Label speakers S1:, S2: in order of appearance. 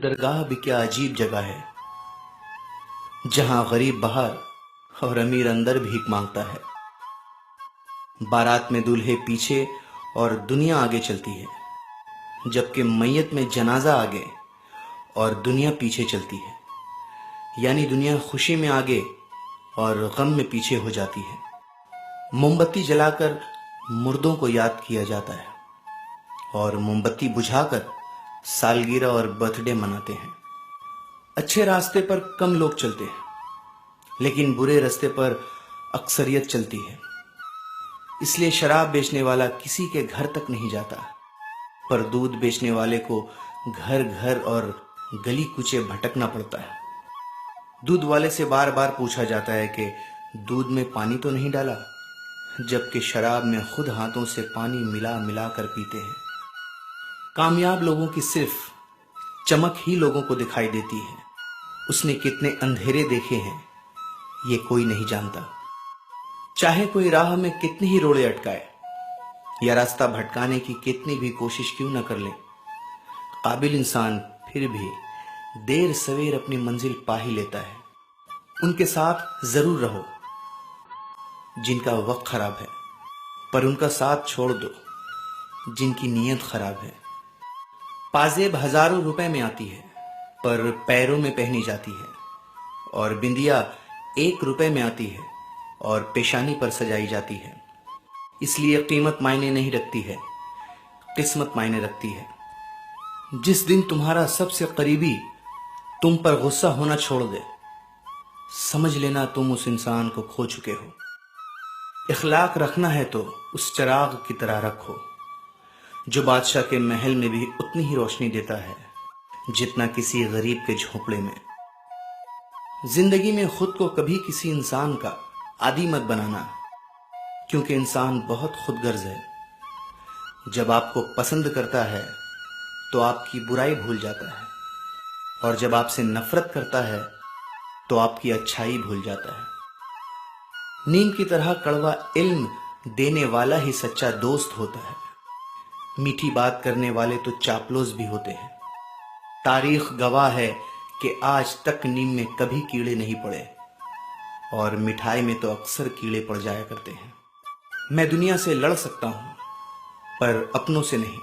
S1: درگاہ بھی کیا عجیب جگہ ہے جہاں غریب باہر اور امیر اندر بھیک مانگتا ہے۔ بارات میں دولہے پیچھے اور دنیا آگے چلتی ہے، جبکہ میت میں جنازہ آگے اور دنیا پیچھے چلتی ہے، یعنی دنیا خوشی میں آگے اور غم میں پیچھے ہو جاتی ہے۔ موم بتی جلا کر مردوں کو یاد کیا جاتا ہے اور موم بتی بجھا کر سالگرہ اور برتھ ڈے مناتے ہیں۔ اچھے راستے پر کم لوگ چلتے ہیں، لیکن برے راستے پر اکثریت چلتی ہے۔ اس لیے شراب بیچنے والا کسی کے گھر تک نہیں جاتا، پر دودھ بیچنے والے کو گھر گھر اور گلی کوچے بھٹکنا پڑتا ہے۔ دودھ والے سے بار بار پوچھا جاتا ہے کہ دودھ میں پانی تو نہیں ڈالا، جبکہ شراب میں خود ہاتھوں سے پانی ملا ملا کر پیتے ہیں۔ کامیاب لوگوں کی صرف چمک ہی لوگوں کو دکھائی دیتی ہے، اس نے کتنے اندھیرے دیکھے ہیں یہ کوئی نہیں جانتا۔ چاہے کوئی راہ میں کتنی ہی روڑے اٹکائے یا راستہ بھٹکانے کی کتنی بھی کوشش کیوں نہ کر لے، قابل انسان پھر بھی دیر سویر اپنی منزل پا ہی لیتا ہے۔ ان کے ساتھ ضرور رہو جن کا وقت خراب ہے، پر ان کا ساتھ چھوڑ دو جن کی نیت خراب ہے۔ پازیب ہزاروں روپے میں آتی ہے پر پیروں میں پہنی جاتی ہے، اور بندیا 1 روپے میں آتی ہے اور پیشانی پر سجائی جاتی ہے۔ اس لیے قیمت معنی نہیں رکھتی ہے، قسمت معنی رکھتی ہے۔ جس دن تمہارا سب سے قریبی تم پر غصہ ہونا چھوڑ دے، سمجھ لینا تم اس انسان کو کھو چکے ہو۔ اخلاق رکھنا ہے تو اس چراغ کی طرح رکھو جو بادشاہ کے محل میں بھی اتنی ہی روشنی دیتا ہے جتنا کسی غریب کے جھونپڑے میں۔ زندگی میں خود کو کبھی کسی انسان کا عادی مت بنانا، کیونکہ انسان بہت خود غرض ہے۔ جب آپ کو پسند کرتا ہے تو آپ کی برائی بھول جاتا ہے، اور جب آپ سے نفرت کرتا ہے تو آپ کی اچھائی بھول جاتا ہے۔ نیم کی طرح کڑوا علم دینے والا ہی سچا دوست ہوتا ہے۔ میٹھی بات کرنے والے تو چاپلوس بھی ہوتے ہیں۔ تاریخ گواہ ہے کہ آج تک نیم میں کبھی کیڑے نہیں پڑے، اور مٹھائی میں تو اکثر کیڑے پڑ جایا کرتے ہیں۔ میں دنیا سے لڑ سکتا ہوں پر اپنوں سے نہیں۔